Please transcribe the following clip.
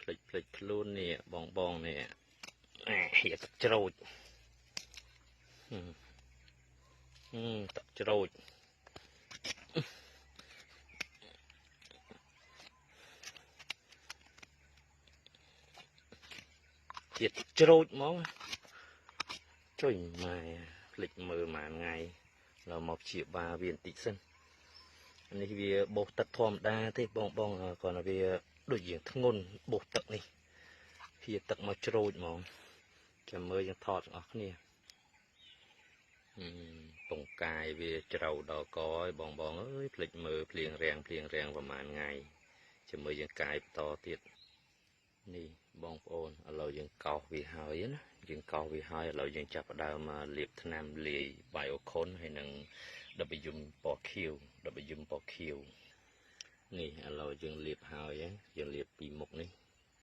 ភ្លេចខ្លួននេះបងនេះហៀទឹកច្រូចទឹកច្រូចទៀតច្រូចហ្មងចុយម៉ែភ្លេចមើលមួយថ្ងៃเราមកជាបាវាបន្តិចសិននេះវាបោសទឹកធម្មតាទេបងគ្រាន់តែវាដូចជាធ្ងន់បោសទឹកនេះវាទឹកមកច្រូចហ្មងចាំមើលយើងថតទាំងអស់គ្នាពងកាយវាច្រៅដល់កហើយបងអើយភ្លេចមើលភ្លៀងរាំងប្រហែលថ្ងៃចាំមើលយើងកាយបន្តទៀតនេះបងប្អូនឥឡូវយើងកោសវាហើយណាយើងកោសវាហើយឥឡូវយើងចាប់ផ្ដើមមកលាបថ្នាំលាយ Biocon ហើយនឹង WM ពណ៌ខៀវនេះឥឡូវយើងលាបហើយយើងលាបពីមុខ